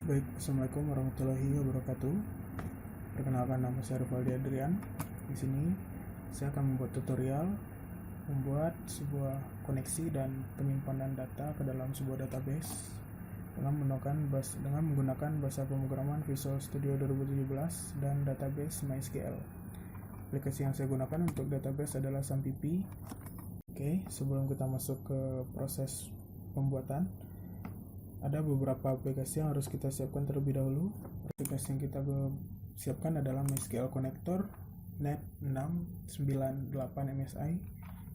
Baik, Assalamualaikum warahmatullahi wabarakatuh. Perkenalkan, nama saya Rivaldi Adrian. Di sini saya akan membuat tutorial membuat sebuah koneksi dan penyimpanan data ke dalam sebuah database dengan menggunakan bahasa pemrograman Visual Studio 2017 dan database MySQL. Aplikasi yang saya gunakan untuk database adalah SAMPP. Oke, sebelum kita masuk ke proses pembuatan, ada beberapa aplikasi yang harus kita siapkan terlebih dahulu. Aplikasi yang kita siapkan adalah MySQL Connector Net698MSI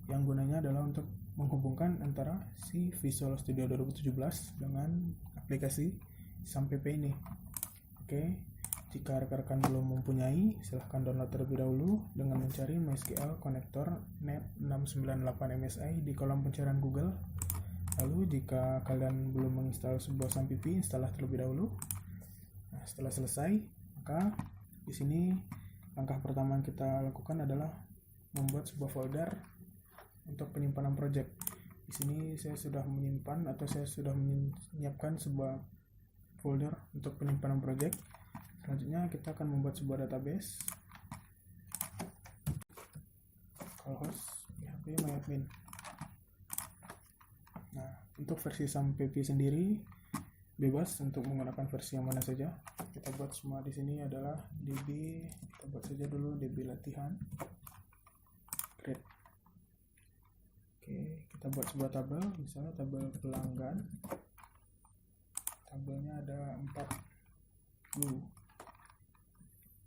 yang gunanya adalah untuk menghubungkan antara si Visual Studio 2017 dengan aplikasi SAMPP ini. Oke, jika rekan-rekan belum mempunyai, silahkan download terlebih dahulu dengan mencari MySQL Connector Net698MSI di kolom pencarian Google. Lalu jika kalian belum menginstal sebuah SAMPP, install terlebih dahulu. Nah, setelah selesai, maka di sini langkah pertama yang kita lakukan adalah membuat sebuah folder untuk penyimpanan project. Di sini saya sudah menyiapkan sebuah folder untuk penyimpanan project. Selanjutnya kita akan membuat sebuah database. Localhost php myadmin. Nah, untuk versi SAMPP sendiri bebas untuk menggunakan versi yang mana saja. Kita buat semua di sini adalah db, kita buat saja dulu db latihan create. Oke, kita buat sebuah tabel, misalnya tabel pelanggan. Tabelnya ada 4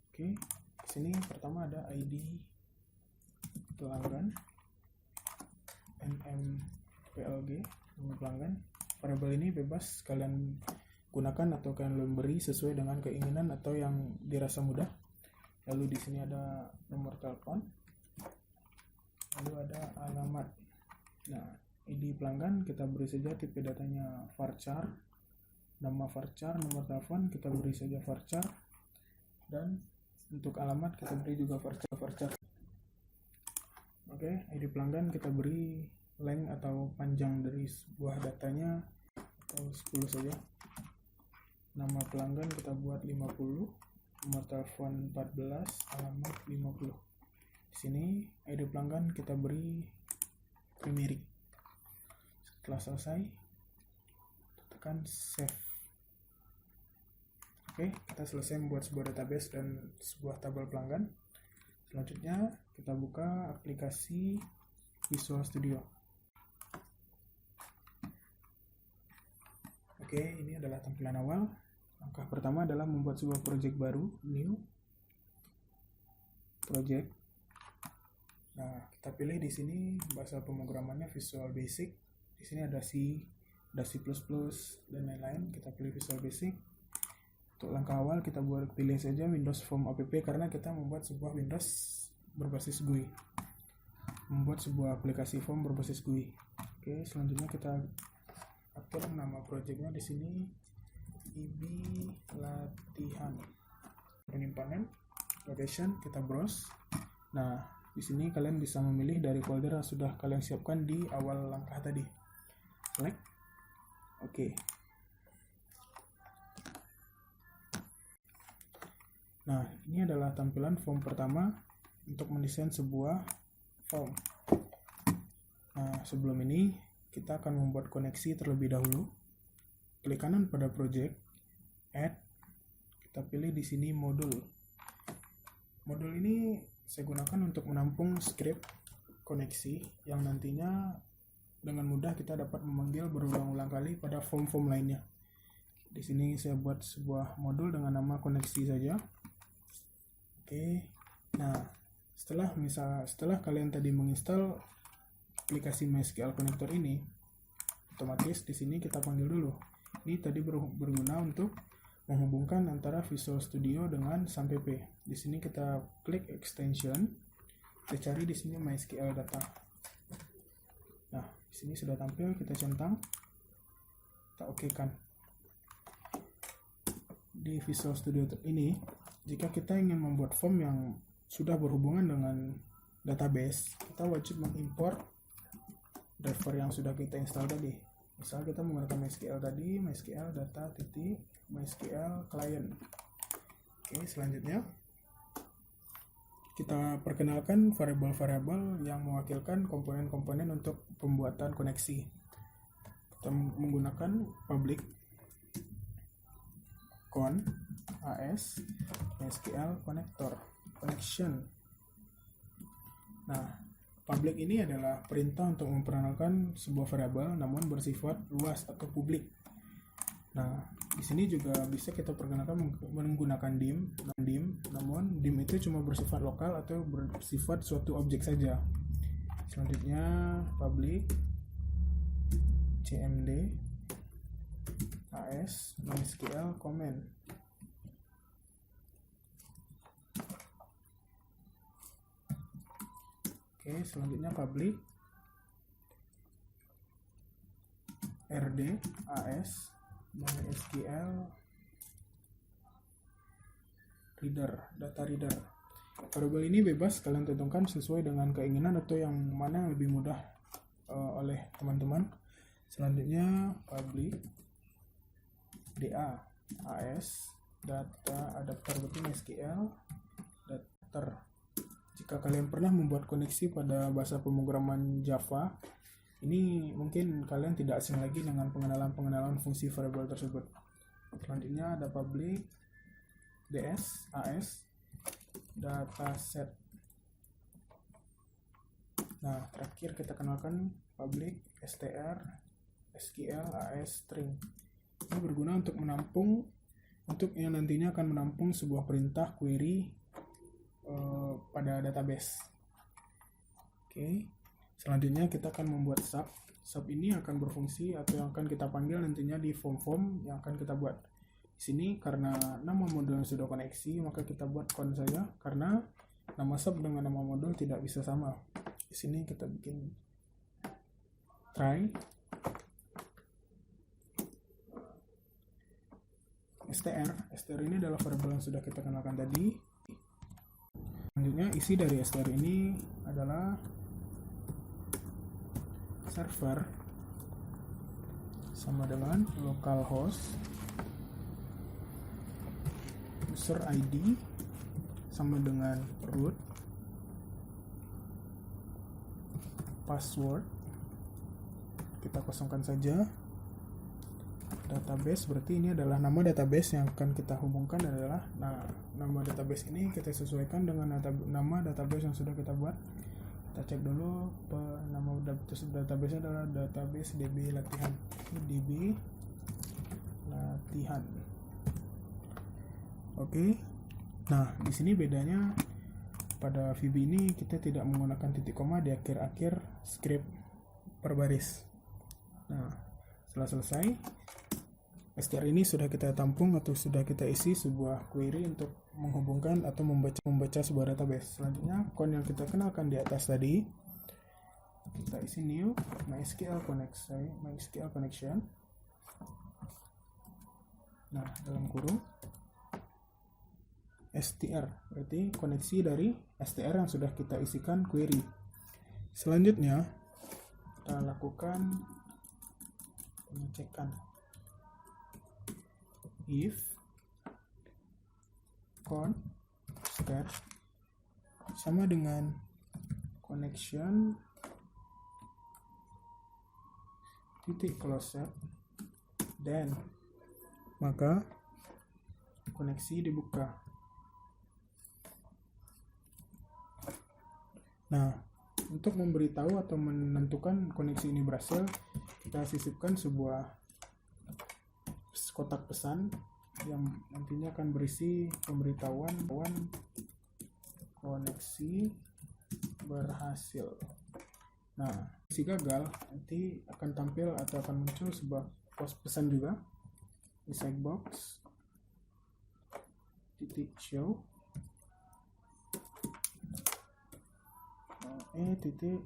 Oke, di sini pertama ada ID pelanggan, PLG, nama pelanggan. Variabel ini bebas kalian gunakan atau kalian beri sesuai dengan keinginan atau yang dirasa mudah. Lalu di sini ada nomor telepon, lalu ada alamat. Nah, ID pelanggan kita beri saja tipe datanya varchar, nama varchar, nomor telepon kita beri saja varchar, dan untuk alamat kita beri juga varchar. Oke, ID pelanggan kita beri length atau panjang dari sebuah datanya atau 10 saja. Nama pelanggan kita buat 50, nomor telepon 14, alamat 50. Di sini ID pelanggan kita beri primary. Setelah selesai, tekan save. Oke, kita selesai membuat sebuah database dan sebuah tabel pelanggan. Selanjutnya kita buka aplikasi Visual Studio. Oke, ini adalah tampilan awal. Langkah pertama adalah membuat sebuah project baru, new project. Nah, kita pilih di sini bahasa pemrogramannya Visual Basic. Di sini ada C, ada C++, dan lain-lain. Kita pilih Visual Basic. Untuk langkah awal kita pilih saja Windows Form app karena kita membuat sebuah Windows berbasis GUI. Membuat sebuah aplikasi form berbasis GUI. Oke, selanjutnya kita atur nama projectnya di sini ib latihan. Penyimpanan, location kita browse. Nah, di sini kalian bisa memilih dari folder yang sudah kalian siapkan di awal langkah tadi. Select. Oke. Nah, ini adalah tampilan form pertama untuk mendesain sebuah form. Nah, sebelum ini kita akan membuat koneksi terlebih dahulu. Klik kanan pada project, add, kita pilih di sini modul. Modul ini saya gunakan untuk menampung script koneksi yang nantinya dengan mudah kita dapat memanggil berulang-ulang kali pada form-form lainnya. Di sini saya buat sebuah modul dengan nama koneksi saja. Oke. Nah, setelah kalian tadi menginstal aplikasi MySQL Connector ini, otomatis di sini kita panggil dulu. Ini tadi berguna untuk menghubungkan antara Visual Studio dengan SAMPP. Di sini kita klik extension, kita cari di sini MySQL data. Nah, di sini sudah tampil, kita centang, kita okekan. Di Visual Studio ini, jika kita ingin membuat form yang sudah berhubungan dengan database, kita wajib mengimport driver yang sudah kita install tadi. Misal kita menggunakan MySQL tadi, MySQL data titik MySQL client. Oke, selanjutnya kita perkenalkan variabel-variabel yang mewakilkan komponen-komponen untuk pembuatan koneksi. Kita menggunakan public con as MySQL connector connection. Nah, public ini adalah perintah untuk memperkenalkan sebuah variabel namun bersifat luas atau publik. Nah, di sini juga bisa kita perkenalkan menggunakan dim, namun dim itu cuma bersifat lokal atau bersifat suatu objek saja. Selanjutnya public cmd as MySQL comment. Oke, selanjutnya public rd as MySQL reader, data reader. Variabel ini bebas kalian tentukan sesuai dengan keinginan atau yang mana yang lebih mudah oleh teman-teman. Selanjutnya public da as data adapter, berarti MySQL adapter. Jika kalian pernah membuat koneksi pada bahasa pemrograman Java, ini mungkin kalian tidak asing lagi dengan pengenalan fungsi variabel tersebut. Selanjutnya ada public ds as dataset. Nah, terakhir kita kenalkan public str SQL as string. Ini berguna untuk yang nantinya akan menampung sebuah perintah query pada database. Oke. Selanjutnya kita akan membuat sub. Sub ini akan berfungsi atau yang akan kita panggil nantinya di form-form yang akan kita buat. Di sini karena nama modul sudah koneksi, maka kita buat con saja karena nama sub dengan nama modul tidak bisa sama. Di sini kita bikin try str ini adalah variabel yang sudah kita kenalkan tadi. Selanjutnya isi dari str ini adalah server sama dengan localhost user ID sama dengan root password kita kosongkan saja. Database, berarti ini adalah nama database yang akan kita hubungkan adalah nama database ini kita sesuaikan dengan nama database yang sudah kita buat. Kita cek dulu nama database adalah database db latihan. db latihan. Oke. Nah, di sini bedanya pada VB ini kita tidak menggunakan titik koma di akhir-akhir script per baris. Nah, setelah selesai str ini sudah kita tampung atau sudah kita isi sebuah query untuk menghubungkan atau membaca sebuah database. Selanjutnya con yang kita kenalkan di atas tadi kita isi new MySQL connection. Nah, dalam kurung str, berarti koneksi dari str yang sudah kita isikan query. Selanjutnya kita lakukan pengecekan if con stat sama dengan connection titik closed dan maka koneksi dibuka. Nah, untuk memberitahu atau menentukan koneksi ini berhasil, kita sisipkan sebuah kotak pesan yang nantinya akan berisi pemberitahuan koneksi berhasil. Nah, jika gagal nanti akan tampil atau akan muncul sebuah pesan juga di checkbox titik show titik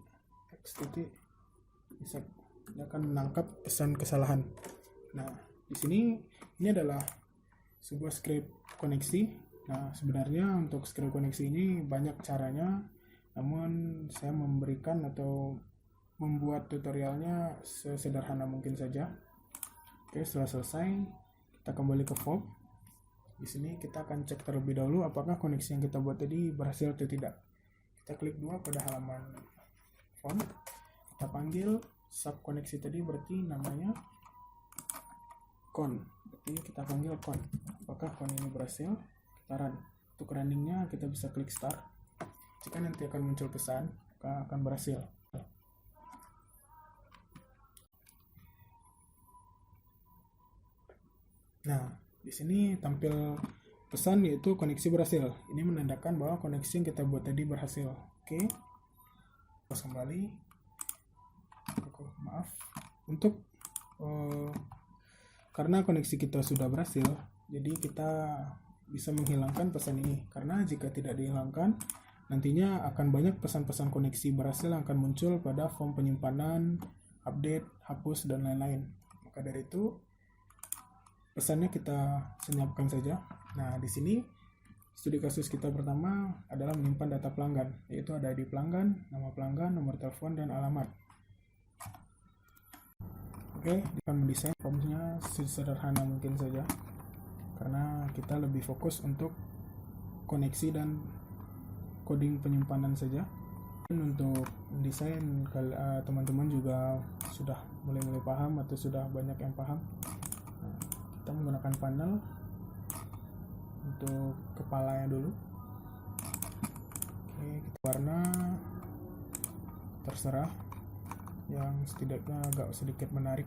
x titik bisa akan menangkap pesan kesalahan. Nah, di sini ini adalah sebuah script koneksi. Nah, sebenarnya untuk script koneksi ini banyak caranya, namun saya memberikan atau membuat tutorialnya sesederhana mungkin saja. Oke, setelah selesai, kita kembali ke form. Di sini kita akan cek terlebih dahulu apakah koneksi yang kita buat tadi berhasil atau tidak. Kita klik 2 pada halaman form. Kita panggil sub koneksi tadi, berarti namanya con. Berarti kita panggil con. Apakah con ini berhasil? Kita run. Untuk runningnya kita bisa klik start. Jika nanti akan muncul pesan, maka akan berhasil. Nah, di sini tampil pesan yaitu koneksi berhasil. Ini menandakan bahwa koneksi yang kita buat tadi berhasil. Oke. Terus kembali. Maaf. Untuk karena koneksi kita sudah berhasil, jadi kita bisa menghilangkan pesan ini. Karena jika tidak dihilangkan, nantinya akan banyak pesan-pesan koneksi berhasil yang akan muncul pada form penyimpanan, update, hapus, dan lain-lain. Maka dari itu, pesannya kita senyapkan saja. Nah, di sini studi kasus kita pertama adalah menyimpan data pelanggan, yaitu ada ID pelanggan, nama pelanggan, nomor telepon, dan alamat. Oke, akan mendesain formnya sesederhana mungkin saja, karena kita lebih fokus untuk koneksi dan coding penyimpanan saja. Dan untuk mendesain, teman-teman juga sudah mulai paham atau sudah banyak yang paham. Kita menggunakan panel untuk kepalanya dulu. Oke, kita warna terserah yang setidaknya agak sedikit menarik.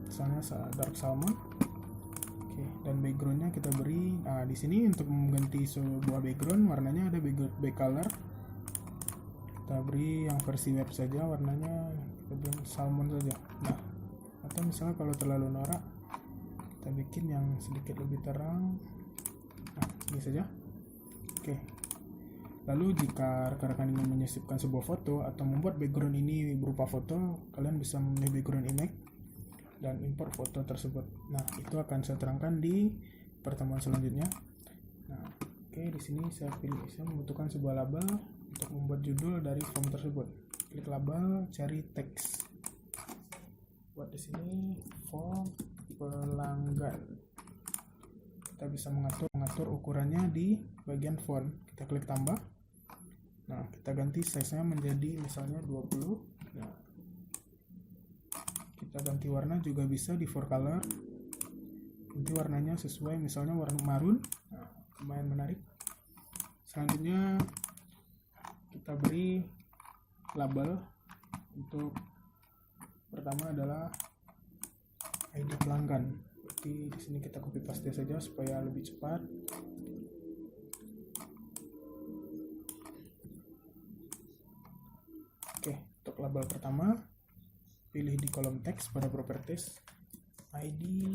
Misalnya dark salmon. Oke, dan backgroundnya kita beri. Nah, di sini untuk mengganti sebuah background, warnanya ada back color. Kita beri yang versi web saja, warnanya kita beri salmon saja. Nah, atau misalnya kalau terlalu norak, kita bikin yang sedikit lebih terang. Nah, ini saja. Oke. Lalu jika rekan-rekan ingin menyisipkan sebuah foto atau membuat background ini berupa foto, kalian bisa memilih background image dan import foto tersebut. Nah, itu akan saya terangkan di pertemuan selanjutnya. Nah, oke, di sini saya membutuhkan sebuah label untuk membuat judul dari form tersebut. Klik label, cari teks. Buat di sini form pelanggan. Kita bisa mengatur ukurannya di bagian font. Kita klik tambah. Nah, kita ganti size-nya menjadi misalnya 20. Nah, kita ganti warna juga bisa di for color. Ganti warnanya sesuai misalnya warna marun. Nah, lumayan menarik. Selanjutnya kita beri label. Untuk pertama adalah ID pelanggan. Berarti di sini kita copy paste saja supaya lebih cepat. Oke, untuk label pertama, pilih di kolom teks pada properties ID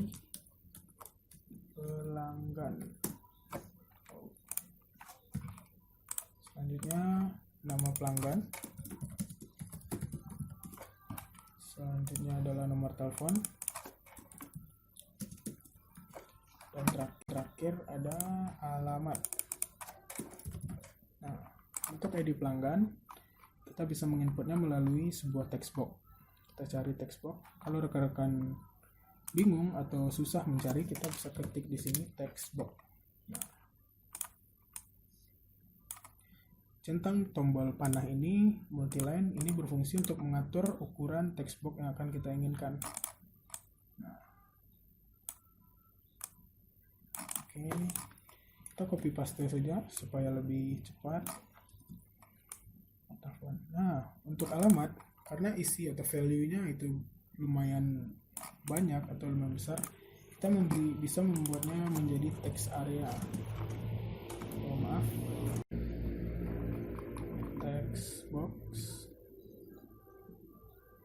pelanggan. Selanjutnya nama pelanggan. Selanjutnya adalah nomor telepon. Dan terakhir ada alamat. Nah, untuk ID pelanggan, kita bisa menginputnya melalui sebuah text box. Kita cari text box. Kalau rekan-rekan bingung atau susah mencari, kita bisa ketik di sini text box. Nah, centang tombol panah ini multiline, ini berfungsi untuk mengatur ukuran text box yang akan kita inginkan. Nah, oke, kita copy paste saja supaya lebih cepat. Nah, untuk alamat, karena isi atau value-nya itu lumayan banyak atau lumayan besar, kita bisa membuatnya menjadi text area. Oh, maaf, text box.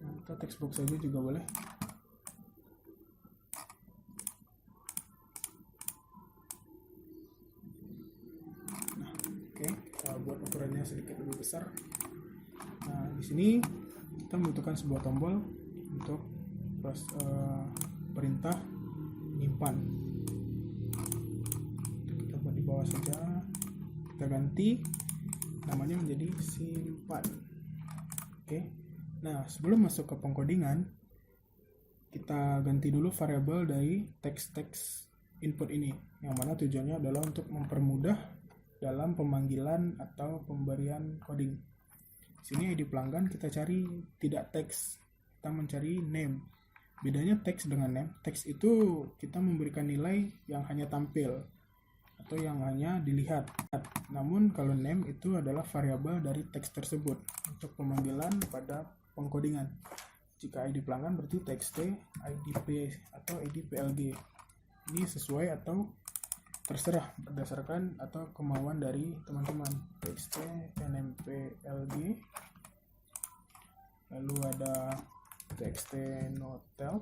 Nah, kita text box saja juga boleh. Nah, oke, kita buat ukurannya sedikit lebih besar. Nah, di sini kita membutuhkan sebuah tombol untuk perintah menyimpan. Kita buat di bawah saja. Kita ganti namanya menjadi simpan. Oke. Nah, sebelum masuk ke pengkodingan, kita ganti dulu variabel dari teks-teks input ini, yang mana tujuannya adalah untuk mempermudah dalam pemanggilan atau pemberian coding. Sini ID pelanggan kita cari tidak teks, kita mencari name. Bedanya teks dengan name, teks itu kita memberikan nilai yang hanya tampil atau yang hanya dilihat. Namun kalau name itu adalah variabel dari teks tersebut untuk pemanggilan pada pengkodingan. Jika ID pelanggan berarti txt, IDP atau ID PLG. Ini sesuai atau terserah berdasarkan atau kemauan dari teman-teman. Txt nmpLG, lalu ada txt notel,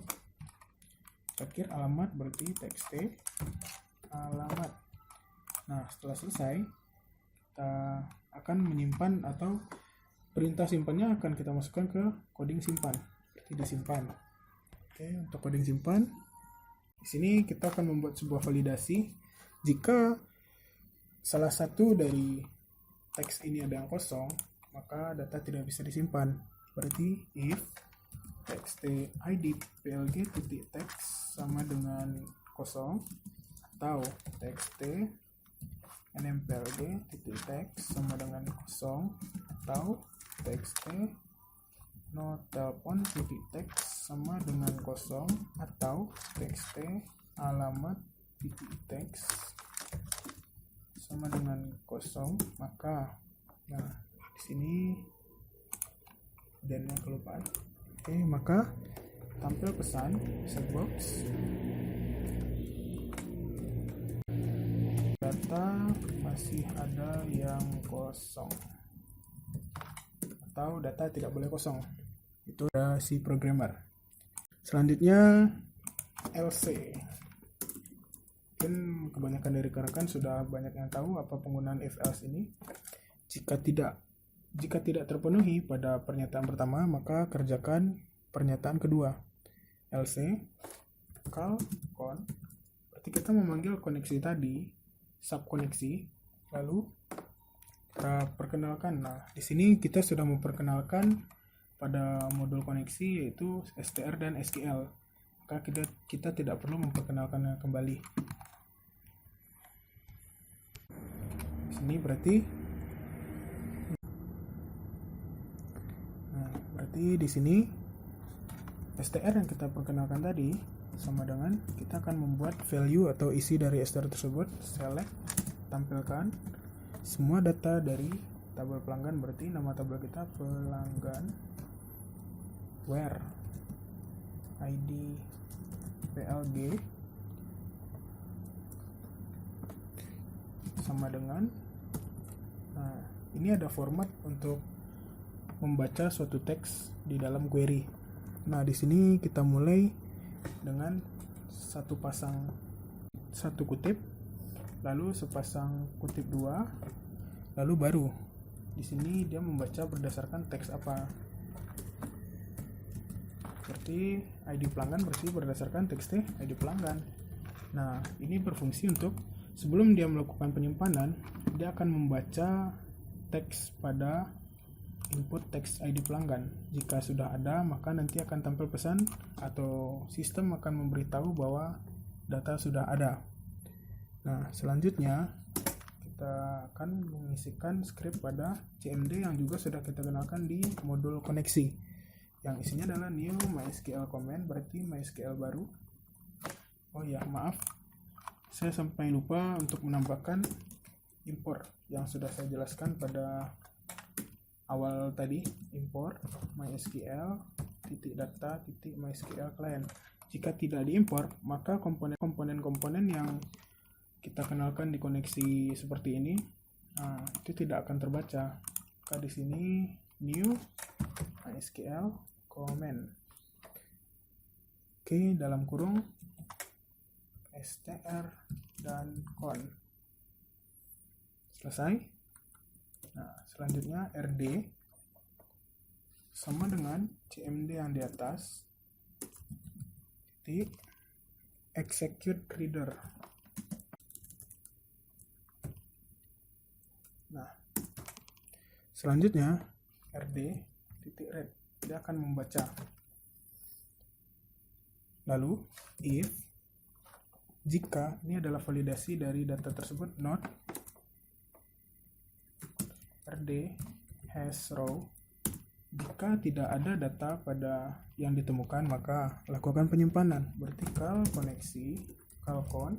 terakhir alamat berarti txt alamat. Nah, setelah selesai, kita akan menyimpan atau perintah simpannya akan kita masukkan ke coding simpan. Berarti disimpan. Oke, untuk coding simpan, di sini kita akan membuat sebuah validasi. Jika salah satu dari teks ini ada yang kosong, maka data tidak bisa disimpan. Berarti if txt id plg titik teks sama dengan kosong, atau txt nmpLG titik teks sama dengan kosong, atau txt no telepon titik teks sama dengan kosong, atau txt alamat titik teks sama dengan kosong, maka nah di sini dan yang kelupaan. Oke, maka tampil pesan checkbox data masih ada yang kosong atau data tidak boleh kosong. Itu ada si programmer. Selanjutnya LC. Mungkin kebanyakan dari rekan-rekan sudah banyak yang tahu apa penggunaan if else ini. Jika tidak terpenuhi pada pernyataan pertama, maka kerjakan pernyataan kedua. LC call con, berarti kita memanggil koneksi tadi, subkoneksi, lalu kita perkenalkan. Nah, di sini kita sudah memperkenalkan pada modul koneksi yaitu str dan sql. Maka kita tidak perlu memperkenalkannya kembali. Di sini berarti di sini str yang kita perkenalkan tadi sama dengan kita akan membuat value atau isi dari str tersebut, select, tampilkan semua data dari tabel pelanggan, berarti nama tabel kita pelanggan, where id plg sama dengan, nah ini ada format untuk membaca suatu teks di dalam query. Nah, di sini kita mulai dengan satu kutip, lalu sepasang kutip dua, lalu baru di sini dia membaca berdasarkan teks apa. Seperti ID pelanggan berarti berdasarkan teks ID pelanggan. Nah, ini berfungsi untuk sebelum dia melakukan penyimpanan, dia akan membaca teks pada input teks ID pelanggan. Jika sudah ada, maka nanti akan tampil pesan atau sistem akan memberitahu bahwa data sudah ada. Nah, selanjutnya kita akan mengisikan script pada CMD yang juga sudah kita kenalkan di modul koneksi. Yang isinya adalah new MySQL comment, berarti MySQL baru. Oh ya, maaf. Saya sampai lupa untuk menambahkan import yang sudah saya jelaskan pada awal tadi, import MySQL .data .MySQL client. Jika tidak diimport, maka komponen-komponen yang kita kenalkan di koneksi seperti ini, itu tidak akan terbaca. Maka di sini new MySQL comment. Oke, dalam kurung str dan con. Selesai. Nah, selanjutnya RD sama dengan CMD yang di atas titik execute reader. Nah, Selanjutnya rd titik read, dia akan membaca. Lalu if jika ini adalah validasi dari data tersebut, not rd has row, jika tidak ada data pada yang ditemukan maka lakukan penyimpanan. Berarti call koneksi callcon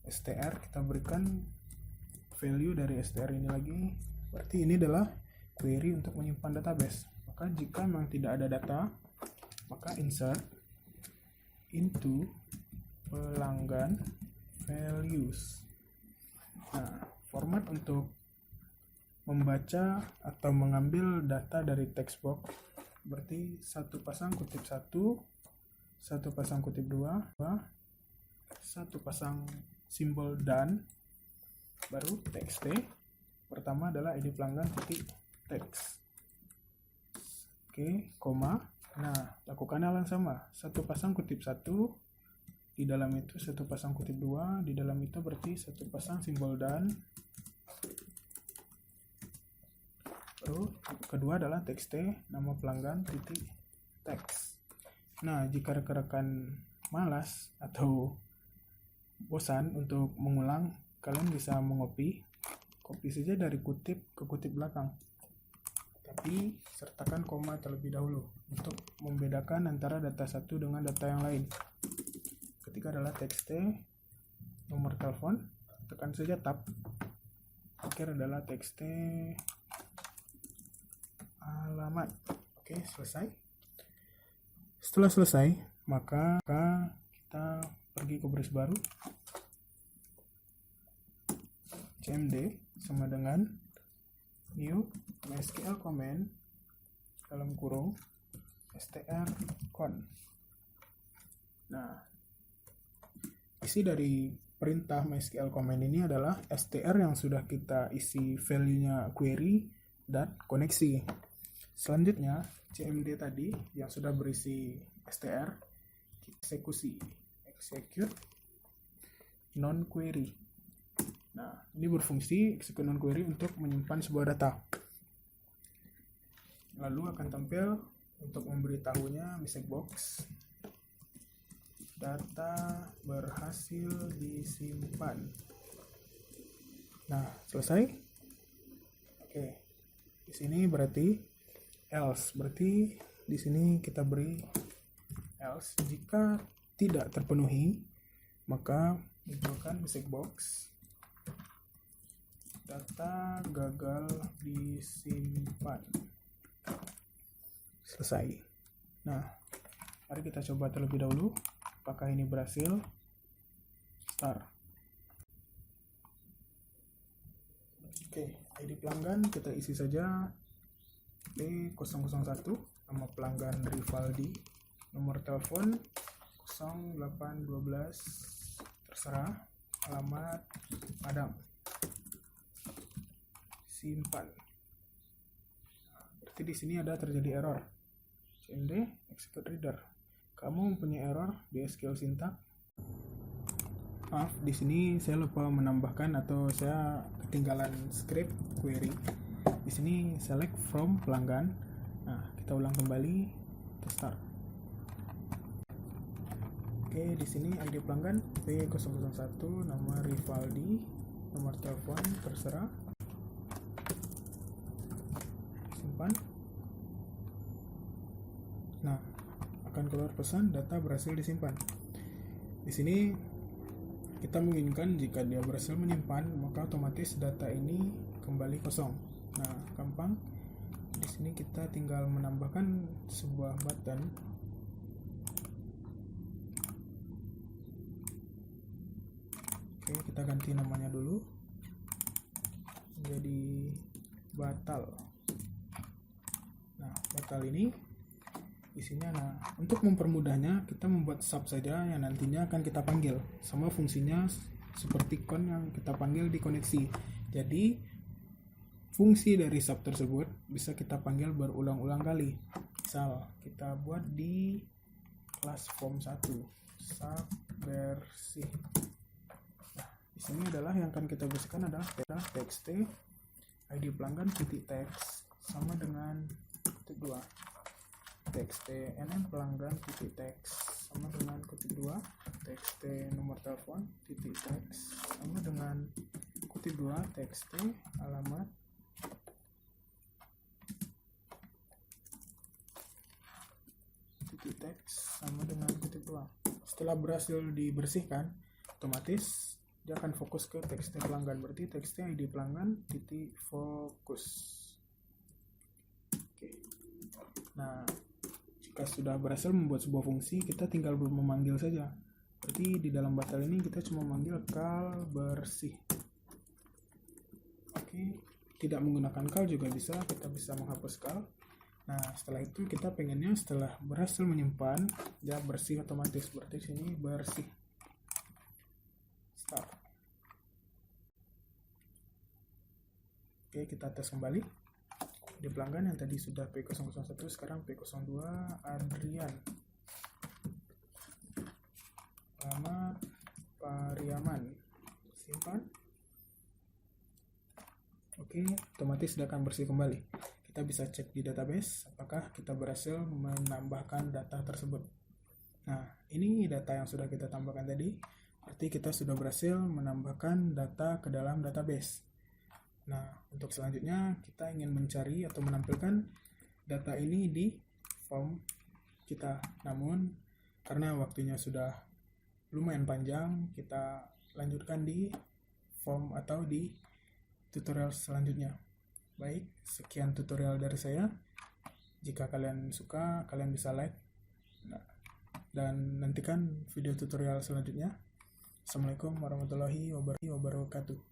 str, kita berikan value dari str ini lagi, berarti ini adalah query untuk menyimpan database. Maka jika memang tidak ada data, maka insert into pelanggan values. Nah, format untuk membaca atau mengambil data dari text box berarti satu pasang kutip 1, satu pasang kutip 2, satu pasang simbol dan, baru txt. Pertama adalah id pelanggan titik text. Oke, koma. Nah, lakukan hal yang sama. Satu pasang kutip 1, di dalam itu satu pasang kutip 2, di dalam itu berarti satu pasang simbol dan. Lalu kedua adalah txt, nama pelanggan titik text. Nah, jika rekan-rekan malas atau bosan untuk mengulang, kalian bisa copy saja dari kutip ke kutip belakang, tapi sertakan koma terlebih dahulu untuk membedakan antara data satu dengan data yang lain. Ketika adalah txt, nomor telepon, tekan saja tab. Akhir adalah txt, alamat. Oke, selesai. Setelah selesai, maka kita pergi ke baris baru, cmd sama dengan new MySQL command dalam kurung strcon. Nah, isi dari perintah MySQL command ini adalah str yang sudah kita isi value-nya query dan koneksi. Selanjutnya cmd tadi yang sudah berisi str, eksekusi, execute non query. Nah, ini berfungsi execute non query untuk menyimpan sebuah data. Lalu akan tampil untuk memberitahunya message box, data berhasil disimpan. Nah, selesai. Oke. Di sini berarti else, berarti di sini kita beri else jika tidak terpenuhi, maka munculkan message box, data gagal disimpan. Selesai. Nah, mari kita coba terlebih dahulu apakah ini berhasil. Start. Oke, ID pelanggan kita isi saja P001, nama pelanggan Rivaldi, nomor telepon 0812, terserah, alamat Padang, simpan. Berarti di sini ada terjadi error. cmd execute reader. Kamu mempunyai error di SQL syntax. Maaf, di sini saya lupa menambahkan atau saya ketinggalan script query. Di sini select from pelanggan. Nah, kita ulang kembali, kita start. Oke, di sini ID pelanggan P001, nama Rivaldi, nomor telepon terserah, simpan. Nah, akan keluar pesan data berhasil disimpan. Di sini kita menginginkan jika dia berhasil menyimpan, maka otomatis data ini kembali kosong. Nah, gampang. Di sini kita tinggal menambahkan sebuah button. Oke, kita ganti namanya dulu menjadi batal. Nah, batal ini isinya, nah, untuk mempermudahnya kita membuat sub saja yang nantinya akan kita panggil, sama fungsinya seperti con yang kita panggil di koneksi. Jadi fungsi dari sub tersebut bisa kita panggil berulang-ulang kali. Misal kita buat di kelas form 1 sub bersih. Nah, di sini adalah yang akan kita bersihkan adalah txt ID pelanggan titik teks sama dengan kutip 2 txt nm pelanggan titik teks sama dengan kutip 2 txt nomor telepon titik teks sama dengan kutip 2 txt alamat titik teks sama dengan kutip 2. Setelah berhasil dibersihkan, otomatis dia akan fokus ke txt pelanggan, berarti txt ID pelanggan titik fokus. Oke. Nah, jika sudah berhasil membuat sebuah fungsi, kita tinggal memanggil saja. Berarti di dalam batal ini kita cuma memanggil kal bersih. Oke, tidak menggunakan kal juga bisa, kita bisa menghapus kal. Nah, setelah itu kita pengennya setelah berhasil menyimpan, dia bersih otomatis, berarti sini bersih. Start. Oke, kita tes kembali. Di pelanggan yang tadi sudah P001, sekarang P02 Adrian. Alamat Pariaman. Simpan. Oke, otomatis sudah akan bersih kembali. Kita bisa cek di database apakah kita berhasil menambahkan data tersebut. Nah, ini data yang sudah kita tambahkan tadi. Berarti kita sudah berhasil menambahkan data ke dalam database. Nah, untuk selanjutnya kita ingin mencari atau menampilkan data ini di form kita. Namun, karena waktunya sudah lumayan panjang, kita lanjutkan di form atau di tutorial selanjutnya. Baik, sekian tutorial dari saya. Jika kalian suka, kalian bisa like. Dan nantikan video tutorial selanjutnya. Assalamualaikum warahmatullahi wabarakatuh.